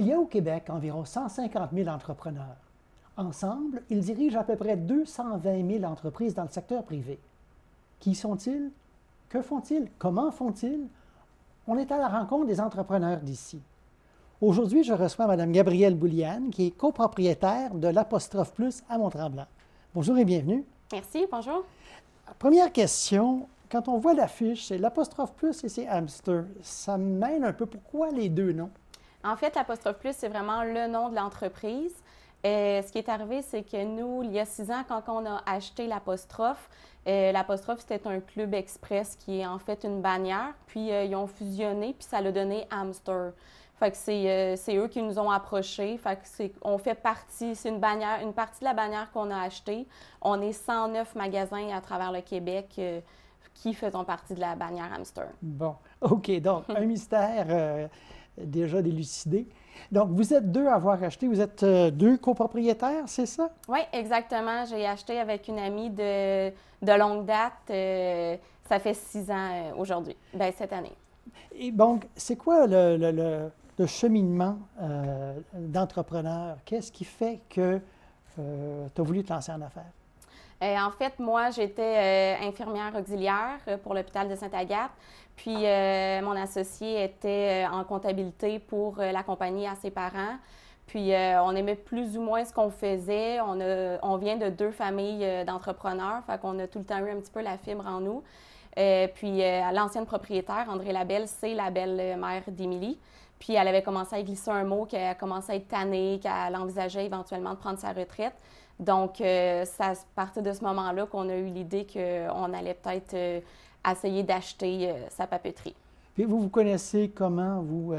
Il y a au Québec environ 150 000 entrepreneurs. Ensemble, ils dirigent à peu près 220 000 entreprises dans le secteur privé. Qui sont-ils? Que font-ils? Comment font-ils? On est à la rencontre des entrepreneurs d'ici. Aujourd'hui, je reçois Mme Gabrielle Bouliane, qui est copropriétaire de l'Apostrophe Plus à Mont-Tremblant. Bonjour et bienvenue. Merci, bonjour. Première question, quand on voit l'affiche, c'est l'Apostrophe Plus et c'est Hamster. Ça me mêle un peu. Pourquoi les deux noms? En fait, l'Apostrophe Plus, c'est vraiment le nom de l'entreprise. Ce qui est arrivé, c'est que nous, il y a 6 ans, quand on a acheté l'Apostrophe, c'était un club express qui est en fait une bannière. Puis, ils ont fusionné, puis ça l'a donné Hamster. Fait que c'est eux qui nous ont approchés. Fait que on fait partie, c'est une partie de la bannière qu'on a achetée. On est 109 magasins à travers le Québec qui faisons partie de la bannière Hamster. Bon, OK. Donc, un mystère déjà délucidé. Donc, vous êtes deux à avoir acheté. Vous êtes deux copropriétaires, c'est ça? Oui, exactement. J'ai acheté avec une amie de longue date. Ça fait 6 ans aujourd'hui, cette année. Et donc, c'est quoi le cheminement d'entrepreneur? Qu'est-ce qui fait que tu as voulu te lancer en affaires? En fait, moi, j'étais infirmière auxiliaire pour l'hôpital de Sainte-Agathe. Puis, mon associé était en comptabilité pour l'accompagner à ses parents. Puis, on aimait plus ou moins ce qu'on faisait. On vient de 2 familles d'entrepreneurs, fait qu'on a tout le temps eu un petit peu la fibre en nous. Puis, l'ancienne propriétaire, André Labelle, c'est la belle-mère d'Émilie. Puis, elle avait commencé à glisser un mot qu'elle a commencé à être tannée, qu'elle envisageait éventuellement de prendre sa retraite. Donc, ça partait de ce moment-là qu'on a eu l'idée qu'on allait peut-être essayer d'acheter sa papeterie. Puis vous connaissez comment, vous?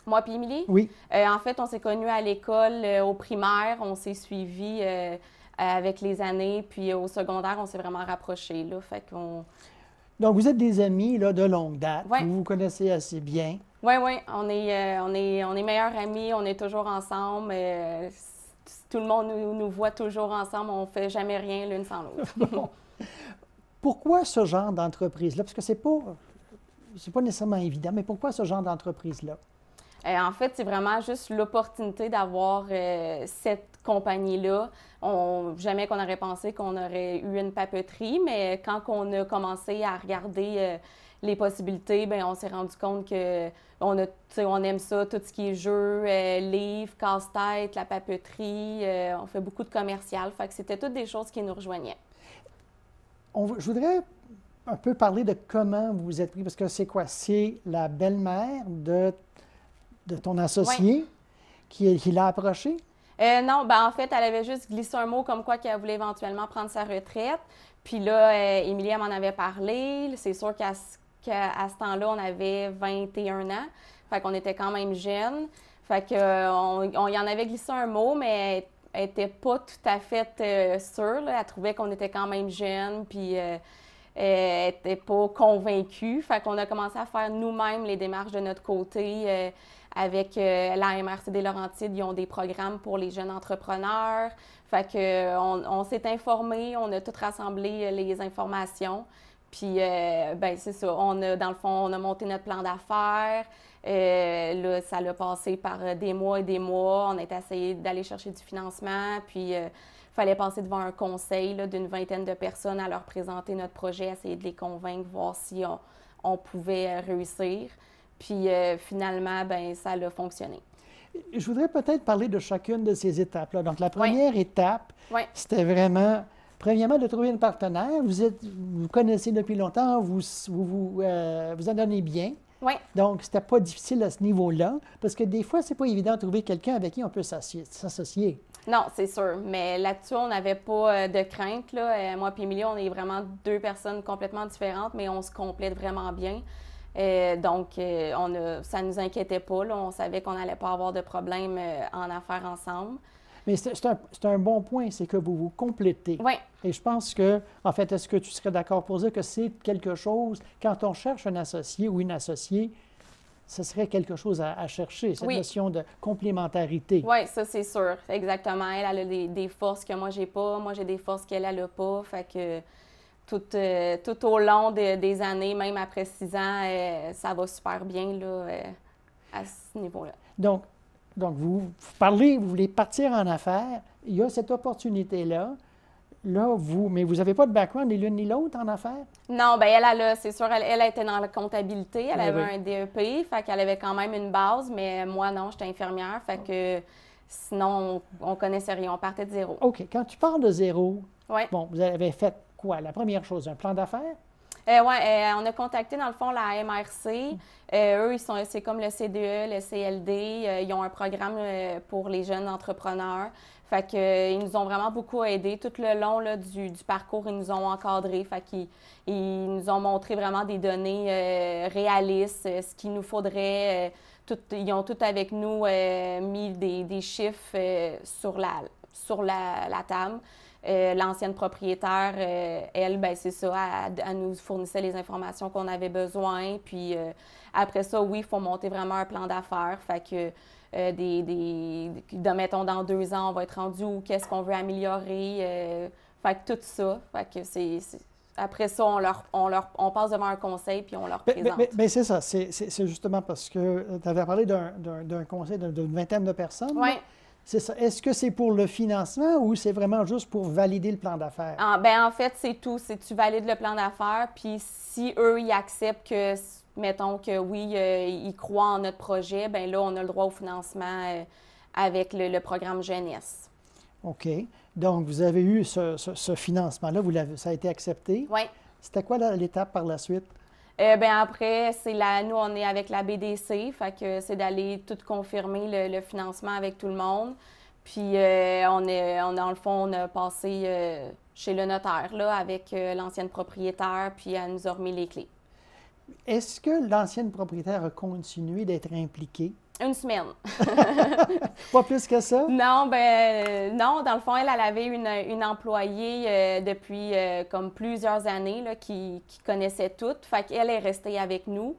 Moi puis Émilie? Oui. En fait, on s'est connus à l'école, au primaire. On s'est suivis avec les années. Puis au secondaire, on s'est vraiment rapprochés, là. Fait qu'on... Donc, vous êtes des amis là, de longue date. Ouais. Vous vous connaissez assez bien. Oui, oui. On est meilleurs amis. On est toujours ensemble. Tout le monde nous voit toujours ensemble. On ne fait jamais rien l'une sans l'autre. Bon. Pourquoi ce genre d'entreprise-là? Parce que c'est pas nécessairement évident, mais pourquoi ce genre d'entreprise-là? En fait, c'est vraiment juste l'opportunité d'avoir cette compagnie-là. Jamais qu'on aurait pensé qu'on aurait eu une papeterie, mais quand on a commencé à regarder les possibilités, bien, on s'est rendu compte que on aime ça, tout ce qui est jeux, livres, casse-tête, la papeterie. On fait beaucoup de commercial. Fait que c'était toutes des choses qui nous rejoignaient. Je voudrais un peu parler de comment vous vous êtes pris, parce que c'est quoi? C'est la belle-mère de ton associé qui l'a approché? Non, en fait, elle avait juste glissé un mot comme quoi qu'elle voulait éventuellement prendre sa retraite. Puis là, Émilie, elle m'en avait parlé. C'est sûr qu'à ce temps-là, on avait 21 ans. Fait qu'on était quand même jeunes. Fait qu'on y en avait glissé un mot, mais elle n'était pas tout à fait sûre, là. Elle trouvait qu'on était quand même jeunes, puis elle n'était pas convaincue. Fait qu'on a commencé à faire nous-mêmes les démarches de notre côté. Avec la MRC des Laurentides, ils ont des programmes pour les jeunes entrepreneurs. Fait qu'on s'est informés, on a tout rassemblé les informations. Puis, c'est ça, dans le fond, on a monté notre plan d'affaires. Là, ça l'a passé par des mois et des mois. On a essayé d'aller chercher du financement. Puis, il fallait passer devant un conseil d'une 20aine de personnes à leur présenter notre projet, essayer de les convaincre, voir si on pouvait réussir. Puis, finalement, ça a fonctionné. Je voudrais peut-être parler de chacune de ces étapes-là. Donc, la première étape, c'était vraiment... Premièrement, de trouver un partenaire. Vous connaissez depuis longtemps, vous en donnez bien. Oui. Donc, c'était pas difficile à ce niveau-là, parce que des fois, c'est pas évident de trouver quelqu'un avec qui on peut s'associer. Non, c'est sûr. Mais là-dessus, on n'avait pas de crainte, là. Moi et Émilie, on est vraiment 2 personnes complètement différentes, mais on se complète vraiment bien. Donc, ça ne nous inquiétait pas, là. On savait qu'on n'allait pas avoir de problème en affaires ensemble. Mais c'est un bon point, c'est que vous vous complétez. Oui. Et je pense que, en fait, est-ce que tu serais d'accord pour dire que c'est quelque chose, quand on cherche un associé ou une associée, ce serait quelque chose à chercher, cette notion de complémentarité. Oui, ça, c'est sûr. Exactement. Elle a des forces que moi, j'ai pas. Moi, j'ai des forces qu'elle n'a pas. Fait que tout au long des années, même après 6 ans, ça va super bien là, à ce niveau-là. Donc, Donc, vous parlez, vous voulez partir en affaires, il y a cette opportunité-là. Là, mais vous n'avez pas de background ni l'une ni l'autre en affaires? Non, bien, c'est sûr, elle était dans la comptabilité, elle avait un DEP, fait qu'elle avait quand même une base, mais moi, non, j'étais infirmière, fait que sinon, on connaissait rien, on partait de zéro. OK. Quand tu parles de zéro, Ouais. bon, vous avez fait quoi? La première chose, un plan d'affaires? On a contacté, dans le fond, la MRC. Eux, c'est comme le CDE, le CLD. Ils ont un programme pour les jeunes entrepreneurs. Fait que, ils nous ont vraiment beaucoup aidés. Tout le long là, du parcours, ils nous ont encadrés. Fait qu'ils nous ont montré vraiment des données réalistes, ce qu'il nous faudrait. Ils ont tout avec nous mis des chiffres sur la table. L'ancienne propriétaire, elle, ben c'est ça, elle nous fournissait les informations qu'on avait besoin. Puis après ça, oui, il faut monter vraiment un plan d'affaires. Fait que, mettons, dans 2 ans, on va être rendu où, qu'est-ce qu'on veut améliorer. Fait que tout ça. Fait que après ça, on passe devant un conseil puis on leur présente. Mais c'est ça, c'est justement parce que tu avais parlé d'un conseil d'une vingtaine de personnes. Oui. C'est ça. Est-ce que c'est pour le financement ou c'est vraiment juste pour valider le plan d'affaires? En fait, c'est tout. C'est tu valides le plan d'affaires, puis si eux, ils acceptent que, mettons que oui, ils croient en notre projet, bien là, on a le droit au financement avec le programme jeunesse. OK. Donc, vous avez eu ce financement-là, ça a été accepté? Oui. C'était quoi l'étape par la suite? Après, nous, on est avec la BDC, fait que c'est d'aller tout confirmer le financement avec tout le monde. Puis, dans le fond, on a passé chez le notaire, là, avec l'ancienne propriétaire, puis elle nous a remis les clés. Est-ce que l'ancienne propriétaire a continué d'être impliquée? 1 semaine. Pas plus que ça? Non, non. Dans le fond, elle avait une employée depuis comme plusieurs années là, qui connaissait tout. Fait qu'elle est restée avec nous.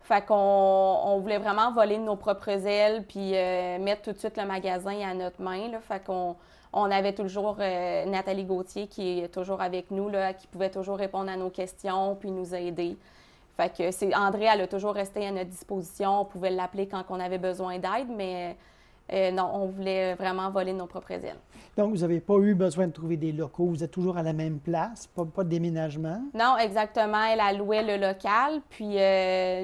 Fait qu'on voulait vraiment voler de nos propres ailes puis mettre tout de suite le magasin à notre main. Là. Fait qu'on avait toujours Nathalie Gauthier qui est toujours avec nous, là, qui pouvait toujours répondre à nos questions puis nous aider. Fait que André, elle a toujours resté à notre disposition. On pouvait l'appeler quand on avait besoin d'aide, mais non, on voulait vraiment voler nos propres ailes. Donc, vous n'avez pas eu besoin de trouver des locaux. Vous êtes toujours à la même place, pas de déménagement? Non, exactement. Elle a loué le local, puis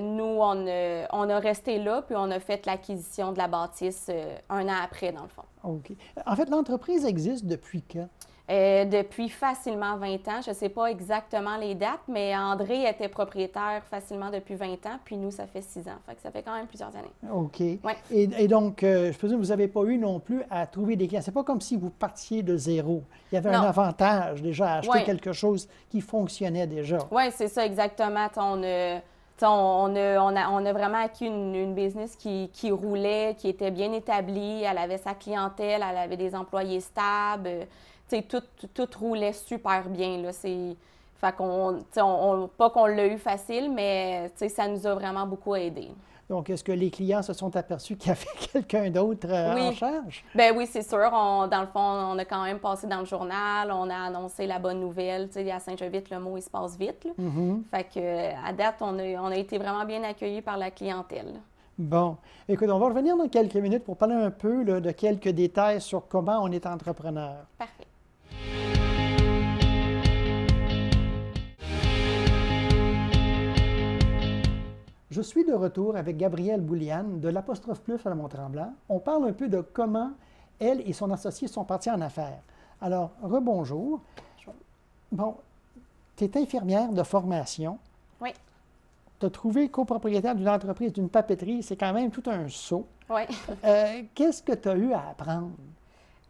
nous, on a resté là, puis on a fait l'acquisition de la bâtisse 1 an après, dans le fond. OK. En fait, l'entreprise existe depuis quand? Depuis facilement 20 ans. Je ne sais pas exactement les dates, mais André était propriétaire facilement depuis 20 ans, puis nous, ça fait 6 ans. Fait que ça fait quand même plusieurs années. OK. Ouais. Et donc, je présume que vous n'avez pas eu non plus à trouver des clients. C'est pas comme si vous partiez de zéro. Il y avait un avantage déjà à acheter quelque chose qui fonctionnait déjà. Oui, c'est ça, exactement. On a vraiment acquis une business qui roulait, qui était bien établie. Elle avait sa clientèle, elle avait des employés stables. Tout roulait super bien. Là. Fait qu'on, pas qu'on l'a eu facile, mais ça nous a vraiment beaucoup aidés. Donc, est-ce que les clients se sont aperçus qu'il y avait quelqu'un d'autre en charge? Bien oui, c'est sûr. Dans le fond, on a quand même passé dans le journal, on a annoncé la bonne nouvelle. À Saint-Jovite, le mot, il se passe vite. Là. Fait que, à date, on a été vraiment bien accueillis par la clientèle. Bon. Écoute, on va revenir dans quelques minutes pour parler un peu là, de quelques détails sur comment on est entrepreneur. Parfait. Je suis de retour avec Gabrielle Bouliane de l'Apostrophe Plus à la Mont-Tremblant. On parle un peu de comment elle et son associé sont partis en affaires. Alors, rebonjour. Bon, tu es infirmière de formation. Oui. Tu as trouvé copropriétaire d'une entreprise, d'une papeterie. C'est quand même tout un saut. Oui. Qu'est-ce que tu as eu à apprendre?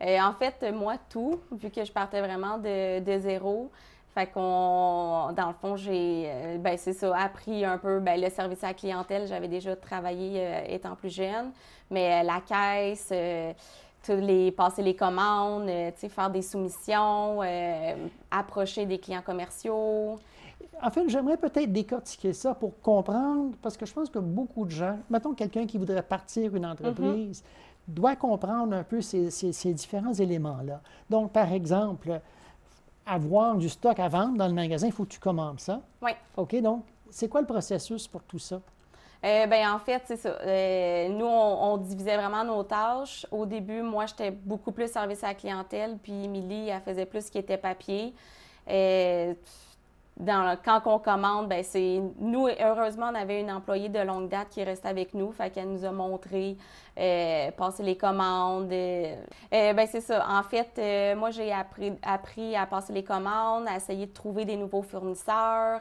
En fait, moi, tout, vu que je partais vraiment de zéro. Fait dans le fond, j'ai, c'est ça, appris un peu le service à la clientèle. J'avais déjà travaillé étant plus jeune, mais la caisse, passer les commandes, faire des soumissions, approcher des clients commerciaux. En fait, j'aimerais peut-être décortiquer ça pour comprendre, parce que je pense que beaucoup de gens, mettons quelqu'un qui voudrait partir une entreprise, doit comprendre un peu ces différents éléments-là. Donc, par exemple, avoir du stock à vendre dans le magasin, il faut que tu commandes ça. Oui. OK, donc, c'est quoi le processus pour tout ça? En fait, c'est ça. Nous, on divisait vraiment nos tâches. Au début, moi, j'étais beaucoup plus service à la clientèle, puis Émilie, elle faisait plus ce qui était papier. Quand on commande, c'est nous, heureusement, on avait une employée de longue date qui restait avec nous, fait qu'elle nous a montré passer les commandes. C'est ça. En fait, moi, j'ai appris à passer les commandes, à essayer de trouver des nouveaux fournisseurs.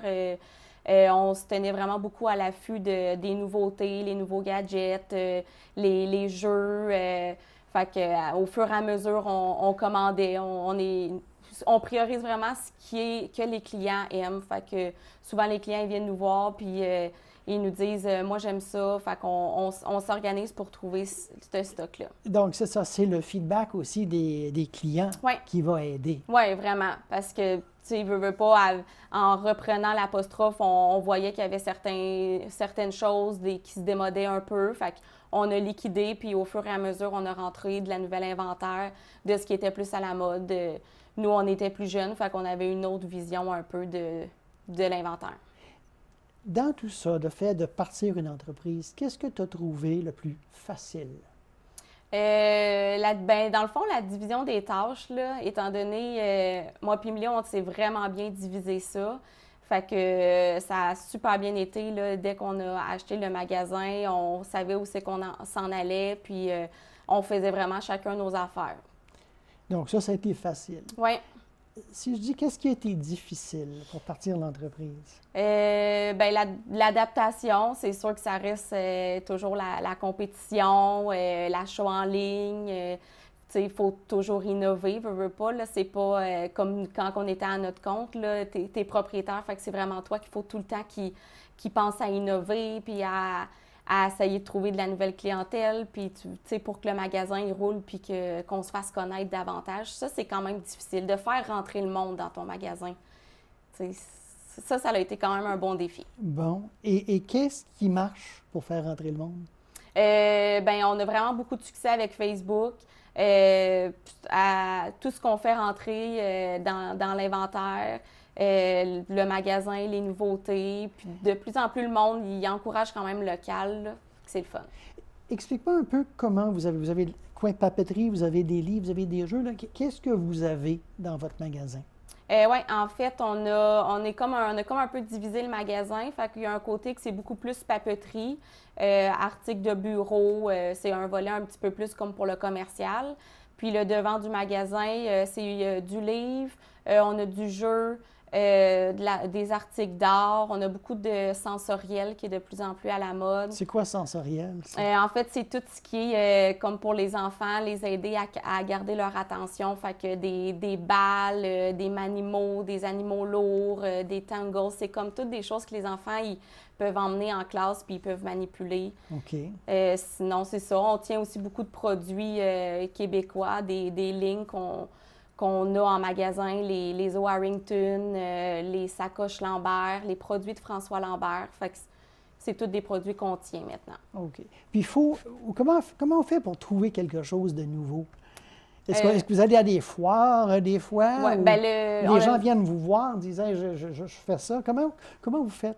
On se tenait vraiment beaucoup à l'affût des nouveautés, les nouveaux gadgets, les jeux. Fait que, au fur et à mesure, on commandait. On priorise vraiment que les clients aiment. Fait que souvent, les clients ils viennent nous voir puis ils nous disent moi, j'aime ça. Fait qu'on on s'organise pour trouver ce stock-là. Donc, c'est ça, c'est le feedback aussi des clients qui va aider. Oui, vraiment. Parce que, tu sais, veut pas, en reprenant l'apostrophe, on voyait qu'il y avait certaines choses qui se démodaient un peu. Fait qu'on a liquidé, puis au fur et à mesure, on a rentré de la nouvelle inventaire, de ce qui était plus à la mode. Nous, on était plus jeunes, fait qu'on avait une autre vision un peu de l'inventaire. Dans tout ça, le fait de partir une entreprise, qu'est-ce que tu as trouvé le plus facile? Dans le fond, la division des tâches, là, étant donné, moi et Émilie, on s'est vraiment bien divisé ça. Fait que ça a super bien été. Là, dès qu'on a acheté le magasin, on savait où c'est qu'on s'en allait, puis on faisait vraiment chacun nos affaires. Donc ça a été facile. Oui. Si je dis, qu'est-ce qui a été difficile pour partir l'entreprise? L'adaptation, c'est sûr que ça reste toujours la compétition, l'achat en ligne. Il faut toujours innover, veux pas. Là, c'est pas comme quand on était à notre compte, là, t'es propriétaire, fait que c'est vraiment toi qu'il faut tout le temps qui pense à innover, puis à essayer de trouver de la nouvelle clientèle, puis pour que le magasin il roule, puis qu'on se fasse connaître davantage. Ça, c'est quand même difficile, de faire rentrer le monde dans ton magasin. Ça a été quand même un bon défi. Bon. Et qu'est-ce qui marche pour faire rentrer le monde? On a vraiment beaucoup de succès avec Facebook. Tout ce qu'on fait rentrer dans l'inventaire, le magasin, les nouveautés. Puis de plus en plus, le monde, il encourage quand même local. Là, c'est le fun. Explique-moi un peu comment vous avez le coin de papeterie, vous avez des livres, vous avez des jeux. Qu'est-ce que vous avez dans votre magasin? Oui, en fait, on a comme un peu divisé le magasin. Fait qu'il y a un côté que c'est beaucoup plus papeterie, articles de bureau, c'est un volet un petit peu plus comme pour le commercial. Puis le devant du magasin, c'est du livre, on a du jeu, des articles d'art, on a beaucoup de sensoriel qui est de plus en plus à la mode. C'est quoi sensoriel? En fait, c'est tout ce qui est comme pour les enfants, les aider à garder leur attention. Fait que des balles, des manimaux, des animaux lourds, des tangles, c'est comme toutes des choses que les enfants ils peuvent emmener en classe puis ils peuvent manipuler. OK. Sinon, c'est ça. On tient aussi beaucoup de produits québécois, des lignes qu'on a en magasin, les eaux Harrington, les sacoches Lambert, les produits de François Lambert. Fait que c'est tous des produits qu'on tient maintenant. OK. Puis comment on fait pour trouver quelque chose de nouveau? Est-ce que vous allez à des foires des fois? Oui, les gens viennent vous voir en disant je fais ça. Comment vous faites?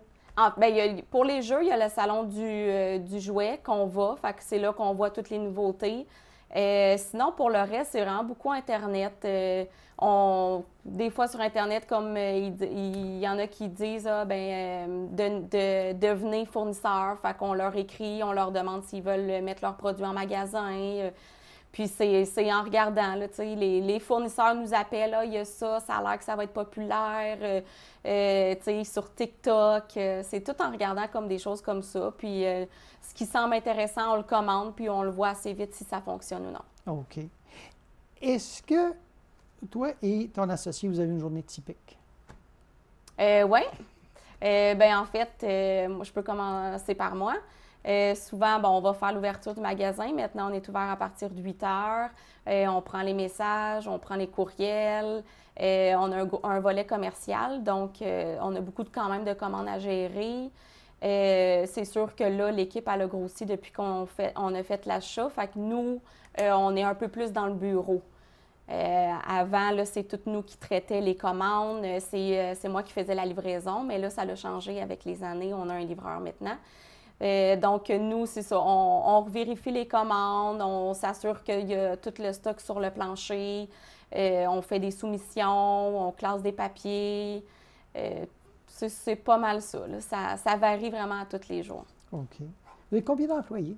Pour les jeux, il y a le salon du jouet qu'on va. Fait que c'est là qu'on voit toutes les nouveautés. Sinon, pour le reste, c'est vraiment beaucoup Internet. Des fois, sur Internet, comme il y en a qui disent de devenir fournisseur. Fait qu'on leur écrit, on leur demande s'ils veulent mettre leurs produits en magasin. Puis c'est en regardant, là, les fournisseurs nous appellent, il y a ça a l'air que ça va être populaire, sur TikTok. C'est tout en regardant comme des choses comme ça. Puis ce qui semble intéressant, on le commande, puis on le voit assez vite si ça fonctionne ou non. OK. Est-ce que toi et ton associé, vous avez une journée typique? Oui. En fait, moi, je peux commencer par moi. Souvent, on va faire l'ouverture du magasin. Maintenant, on est ouvert à partir de 8 heures. On prend les messages, on prend les courriels. On a un volet commercial, donc on a beaucoup quand même de commandes à gérer. C'est sûr que là, l'équipe elle a grossi depuis qu'on a fait l'achat. Fait que nous, on est un peu plus dans le bureau. Avant, là, c'est tout nous qui traitait les commandes. C'est moi qui faisais la livraison, mais là, ça a changé avec les années. On a un livreur maintenant. Donc, nous, c'est ça, on vérifie les commandes, on s'assure qu'il y a tout le stock sur le plancher, on fait des soumissions, on classe des papiers. C'est pas mal ça, là. Ça varie vraiment à tous les jours. OK. Vous avez combien d'employés?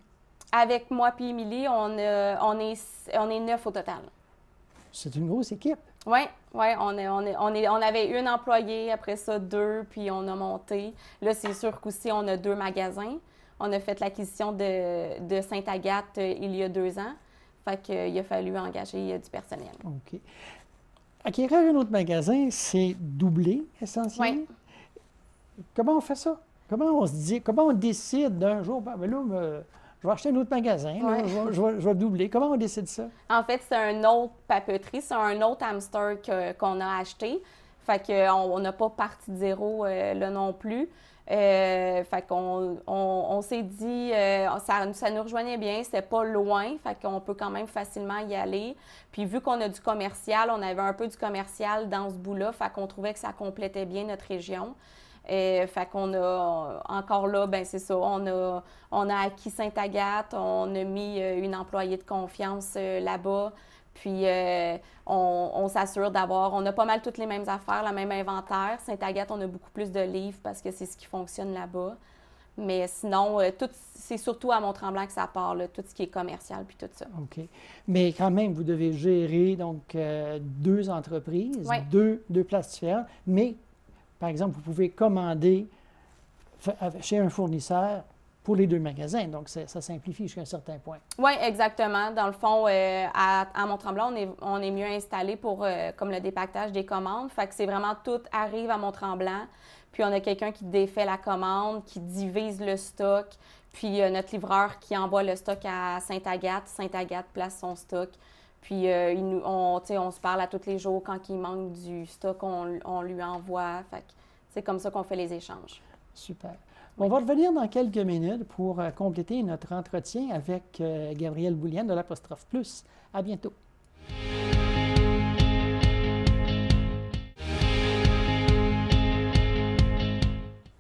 Avec moi et Émilie, on est 9 au total. C'est une grosse équipe. Oui, on avait une employée, après ça 2, puis on a monté. Là, c'est sûr qu'aussi, on a 2 magasins. On a fait l'acquisition de Sainte-Agathe il y a 2 ans. Fait qu'il a fallu engager du personnel. OK. Acquérir un autre magasin, c'est doubler essentiellement? Oui. Comment on fait ça? Comment on décide d'un jour, ben là, je vais acheter un autre magasin, là, je vais doubler. Comment on décide ça? En fait, c'est un autre papeterie, c'est un autre hamster qu'on a acheté. Fait qu'on n'a pas parti de zéro là non plus. Fait qu'on on s'est dit, ça nous rejoignait bien, c'était pas loin, fait qu'on peut quand même facilement y aller. Puis vu qu'on a du commercial, on avait un peu du commercial dans ce bout-là, fait qu'on trouvait que ça complétait bien notre région. Fait qu'on a, encore là, ben c'est ça, on a acquis Sainte-Agathe, on a mis une employée de confiance là-bas. Puis, on s'assure d'avoir, on a pas mal toutes les mêmes affaires, le même inventaire. Sainte-Agathe, on a beaucoup plus de livres parce que c'est ce qui fonctionne là-bas. Mais sinon, c'est surtout à Mont-Tremblant que ça part, là, tout ce qui est commercial puis tout ça. OK. Mais quand même, vous devez gérer donc 2 entreprises, Oui. deux places différentes. Mais, par exemple, vous pouvez commander chez un fournisseur pour les 2 magasins. Donc, ça simplifie jusqu'à un certain point. Oui, exactement. Dans le fond, à Mont-Tremblant, on est mieux installé pour comme le dépaquetage des commandes. Fait que c'est vraiment tout arrive à Mont-Tremblant. Puis on a quelqu'un qui défait la commande, qui divise le stock. Puis notre livreur qui envoie le stock à Sainte-Agathe. Sainte-Agathe place son stock. Puis on se parle à tous les jours. Quand il manque du stock, on lui envoie. Fait que c'est comme ça qu'on fait les échanges. Super. On va revenir dans quelques minutes pour compléter notre entretien avec Gabrielle Bouliane de l'Apostrophe Plus. À bientôt.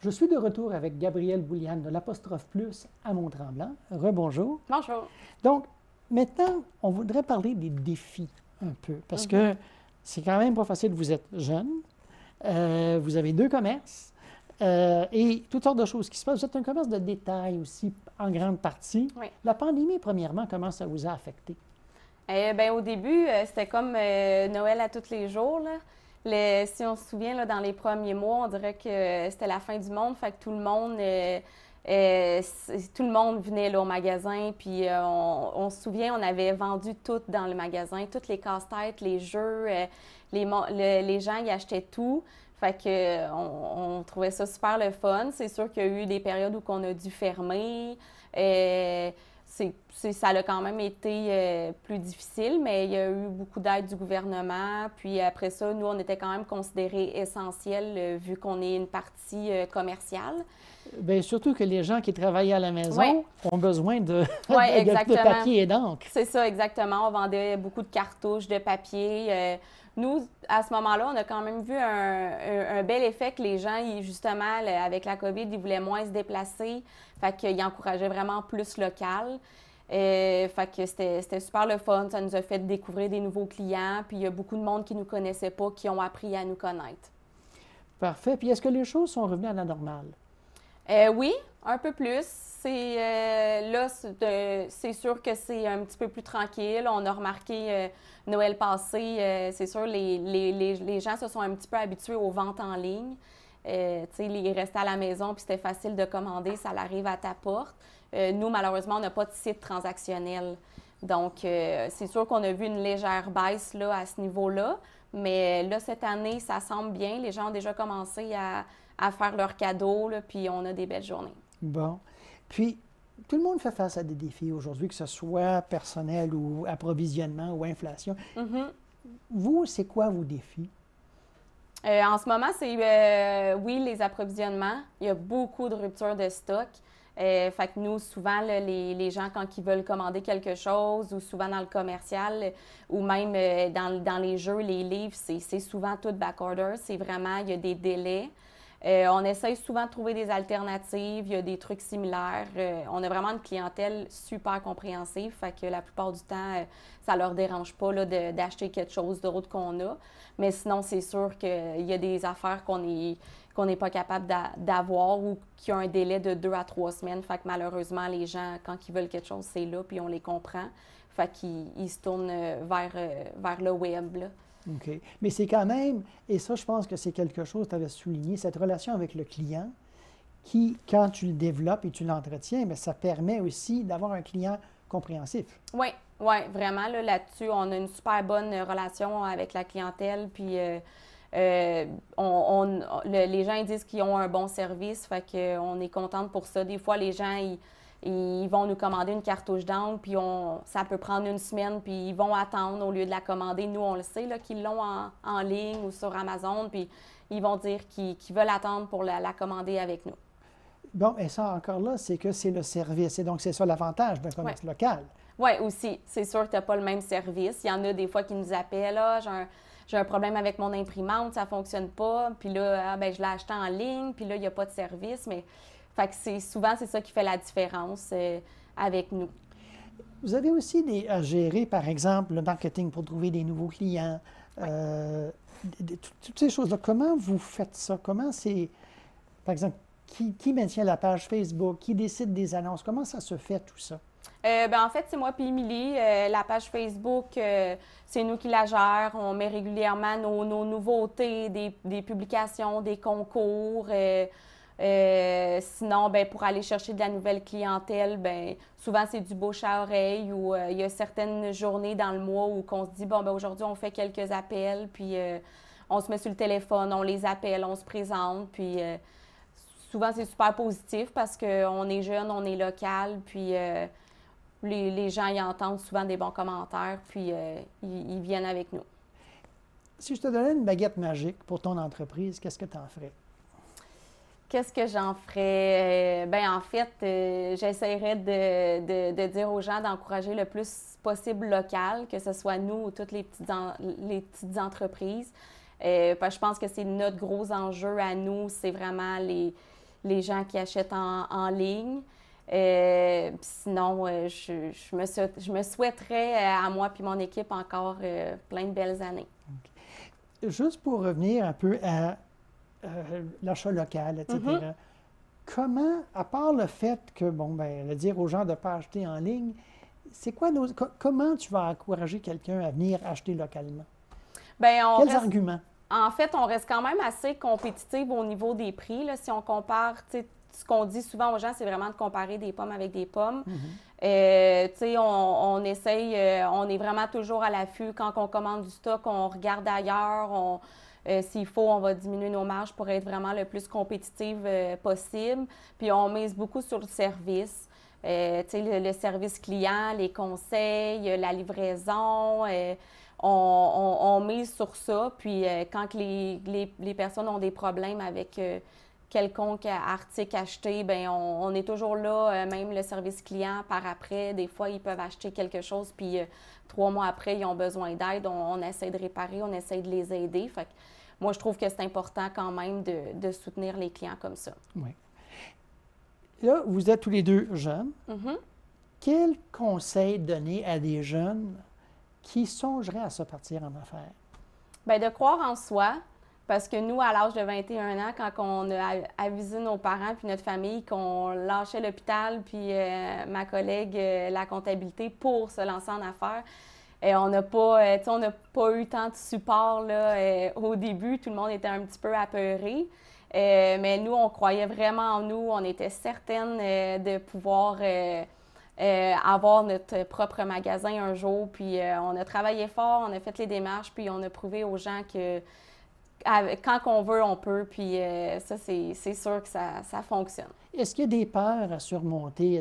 Je suis de retour avec Gabrielle Bouliane de l'Apostrophe Plus à Mont-Tremblant. Rebonjour. Bonjour. Donc, maintenant, on voudrait parler des défis un peu, parce que c'est quand même pas facile. Vous êtes jeune, vous avez 2 commerces. Et toutes sortes de choses qui se passent. Vous êtes un commerce de détail aussi, en grande partie. Oui. La pandémie, premièrement, comment ça vous a affecté? Bien, au début, c'était comme Noël à tous les jours, là. Si on se souvient, là, dans les premiers mois, on dirait que c'était la fin du monde. Fait que tout le monde venait là, au magasin. Puis on se souvient, on avait vendu tout dans le magasin, tous les casse-têtes, les jeux. Les gens y achetaient tout. Fait que on trouvait ça super le fun. C'est sûr qu'il y a eu des périodes où on a dû fermer. Ça a quand même été plus difficile, mais il y a eu beaucoup d'aide du gouvernement. Puis après ça, nous, on était quand même considérés essentiels vu qu'on est une partie commerciale. Bien, surtout que les gens qui travaillent à la maison Oui. ont besoin de, Oui, de papier et d'encre. C'est ça, exactement. On vendait beaucoup de cartouches, de papier. Nous, à ce moment-là, on a quand même vu un bel effet que les gens, justement, avec la COVID, ils voulaient moins se déplacer. Fait qu'ils encourageaient vraiment plus local. Fait que c'était super le fun. Ça nous a fait découvrir des nouveaux clients. Puis il y a beaucoup de monde qui ne nous connaissait pas, qui ont appris à nous connaître. Parfait. Puis est-ce que les choses sont revenues à la normale? Oui, un peu plus. C'est sûr que c'est un petit peu plus tranquille. On a remarqué Noël passé, c'est sûr, les gens se sont un petit peu habitués aux ventes en ligne. Ils restaient à la maison puis c'était facile de commander, ça arrive à ta porte. Nous, malheureusement, on n'a pas de site transactionnel. Donc, c'est sûr qu'on a vu une légère baisse là, à ce niveau-là. Mais là, cette année, ça semble bien. Les gens ont déjà commencé à faire leurs cadeaux, là, puis on a des belles journées. Bon. Puis, tout le monde fait face à des défis aujourd'hui, que ce soit personnel ou approvisionnement ou inflation. Vous, c'est quoi vos défis? En ce moment, c'est, oui, les approvisionnements. Il y a beaucoup de ruptures de stock. Fait que nous, souvent, là, les gens, quand ils veulent commander quelque chose, ou souvent dans le commercial, ou même dans les jeux, les livres, c'est souvent tout backorder. C'est vraiment, il y a des délais. On essaye souvent de trouver des alternatives, il y a des trucs similaires. On a vraiment une clientèle super compréhensive, fait que la plupart du temps, ça leur dérange pas là, d'acheter quelque chose d'autre qu'on a. Mais sinon, c'est sûr qu'il y a des affaires qu'on n'est pas capable d'avoir ou qui ont un délai de 2 à 3 semaines. Fait que malheureusement, les gens, quand ils veulent quelque chose, c'est là, puis on les comprend. Fait qu'ils se tournent vers le web, là. OK. Mais c'est quand même, et ça, je pense que c'est quelque chose que tu avais souligné, cette relation avec le client qui, quand tu le développes et tu l'entretiens, bien, ça permet aussi d'avoir un client compréhensif. Oui, oui, vraiment, là-dessus, on a une super bonne relation avec la clientèle, puis les gens ils disent qu'ils ont un bon service, fait qu'on est contente pour ça. Des fois, les gens, ils vont nous commander une cartouche d'encre, puis ça peut prendre une semaine, puis ils vont attendre au lieu de la commander. Nous, on le sait, là, qu'ils l'ont en ligne ou sur Amazon, puis ils vont dire qu'ils veulent attendre pour la commander avec nous. Bon, et ça, encore là, c'est que c'est le service. Et donc, c'est ça l'avantage d'un commerce local. Oui, aussi. C'est sûr que tu n'as pas le même service. Il y en a des fois qui nous appellent, là, j'ai un problème avec mon imprimante, ça ne fonctionne pas, puis là, je l'ai acheté en ligne, puis là, il n'y a pas de service, mais... Fait que souvent, c'est ça qui fait la différence avec nous. Vous avez aussi à gérer, par exemple, le marketing pour trouver des nouveaux clients, toutes ces choses-là. Comment vous faites ça? Comment c'est, par exemple, qui maintient la page Facebook? Qui décide des annonces? Comment ça se fait, tout ça? En fait, c'est moi puis Émilie. La page Facebook, c'est nous qui la gère. On met régulièrement nos nouveautés, des publications, des concours. Sinon, pour aller chercher de la nouvelle clientèle, souvent c'est du bouche à oreille ou il y a certaines journées dans le mois où on se dit, aujourd'hui on fait quelques appels, puis on se met sur le téléphone, on les appelle, on se présente, puis souvent c'est super positif parce qu'on est jeune, on est local, puis les gens y entendent souvent des bons commentaires, puis ils viennent avec nous. Si je te donnais une baguette magique pour ton entreprise, qu'est-ce que tu en ferais? Qu'est-ce que j'en ferais? En fait, j'essaierais de dire aux gens d'encourager le plus possible local, que ce soit nous ou toutes les petites entreprises. Parce que je pense que c'est notre gros enjeu à nous, c'est vraiment les gens qui achètent en ligne. Sinon, je me souhaiterais à moi et mon équipe encore plein de belles années. Okay. Juste pour revenir un peu à l'achat local, etc. Mm-hmm. Comment, à part le fait que, le dire aux gens de ne pas acheter en ligne, c'est quoi comment tu vas encourager quelqu'un à venir acheter localement? Quels arguments? En fait, on reste quand même assez compétitif au niveau des prix. Là. Si on compare, ce qu'on dit souvent aux gens, c'est vraiment de comparer des pommes avec des pommes. Mm-hmm. On essaye, on est vraiment toujours à l'affût. Quand on commande du stock, on regarde ailleurs, s'il faut, on va diminuer nos marges pour être vraiment le plus compétitive possible. Puis on mise beaucoup sur le service. Le service client, les conseils, la livraison. On mise sur ça. Puis quand les personnes ont des problèmes avec quelconque article acheté, on est toujours là, même le service client par après. Des fois, ils peuvent acheter quelque chose, puis 3 mois après, ils ont besoin d'aide. On essaie de réparer, on essaie de les aider. Fait que moi, je trouve que c'est important quand même de soutenir les clients comme ça. Oui. Là, vous êtes tous les deux jeunes. Mm-hmm. Quel conseil donner à des jeunes qui songeraient à se partir en affaires? De croire en soi. Parce que nous, à l'âge de 21 ans, quand on a avisé nos parents puis notre famille qu'on lâchait l'hôpital puis ma collègue, la comptabilité, pour se lancer en affaires, on n'a pas eu tant de support là, au début. Tout le monde était un petit peu apeuré. Mais nous, on croyait vraiment en nous. On était certaines de pouvoir avoir notre propre magasin un jour. Puis on a travaillé fort, on a fait les démarches, puis on a prouvé aux gens que quand on veut, on peut. Puis ça, c'est sûr que ça fonctionne. Est-ce qu'il y a des peurs à surmonter?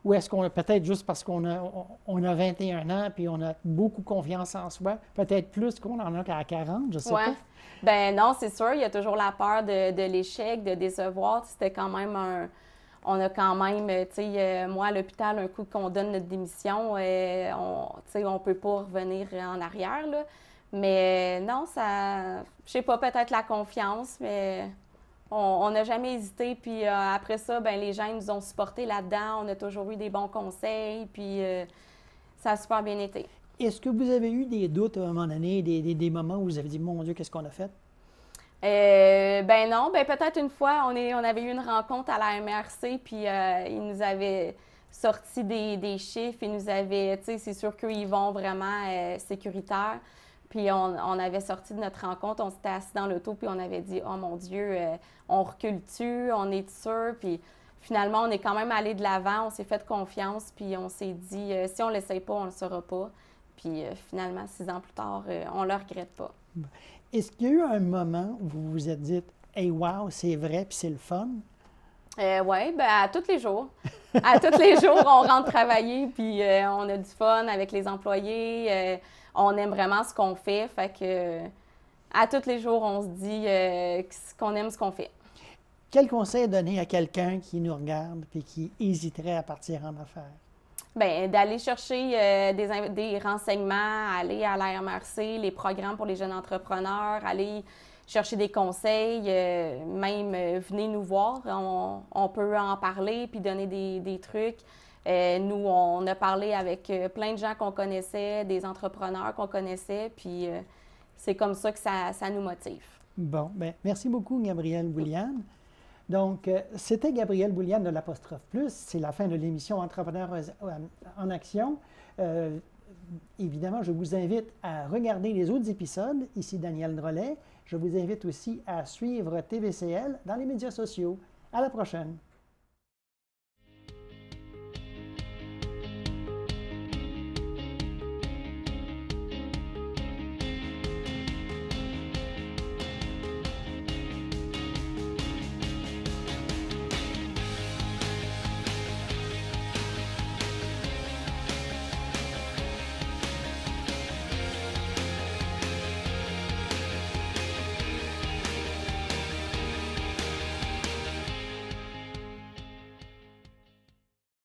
Ou est-ce qu'on a peut-être juste parce qu'on a 21 ans puis on a beaucoup confiance en soi, peut-être plus qu'on en a qu'à 40, je sais pas? Non, c'est sûr. Il y a toujours la peur de l'échec, de décevoir. C'était quand même on a quand même, moi, à l'hôpital, un coup qu'on donne notre démission, on peut pas revenir en arrière, là. Mais non, je sais pas, peut-être la confiance, mais On n'a jamais hésité. Puis après ça, ben, les gens nous ont supportés là-dedans. On a toujours eu des bons conseils. Puis ça a super bien été. Est-ce que vous avez eu des doutes à un moment donné, des moments où vous avez dit, mon Dieu, qu'est-ce qu'on a fait? Ben non, ben peut-être une fois, on avait eu une rencontre à la MRC, puis ils nous avaient sorti des chiffres, ils nous avaient, tu sais, c'est sûr qu'ils vont vraiment sécuritaires. Puis on avait sorti de notre rencontre, on s'était assis dans l'auto, puis on avait dit, oh mon Dieu, on recule-tu, on est sûr, puis finalement, on est quand même allé de l'avant, on s'est fait confiance, puis on s'est dit, si on ne l'essaye pas, on ne le saura pas. Puis finalement, 6 ans plus tard, on ne le regrette pas. Est-ce qu'il y a eu un moment où vous vous êtes dit, hey, wow, c'est vrai, puis c'est le fun? Oui, ben à tous les jours. À tous les jours, on rentre travailler, puis on a du fun avec les employés. On aime vraiment ce qu'on fait. Fait que à tous les jours, on se dit qu'on aime ce qu'on fait. Quel conseil donner à quelqu'un qui nous regarde et qui hésiterait à partir en affaires? Bien, d'aller chercher des renseignements, aller à la MRC, les programmes pour les jeunes entrepreneurs, aller chercher des conseils, même venez nous voir, on peut en parler puis donner des trucs. Nous, on a parlé avec plein de gens qu'on connaissait, des entrepreneurs qu'on connaissait, puis c'est comme ça que ça nous motive. Bon, bien, merci beaucoup, Gabrielle Bouliane. Donc, c'était Gabrielle Bouliane de l'Apostrophe Plus. C'est la fin de l'émission Entrepreneurs en action. Évidemment, je vous invite à regarder les autres épisodes. Ici Daniel Drolet. Je vous invite aussi à suivre TVCL dans les médias sociaux. À la prochaine.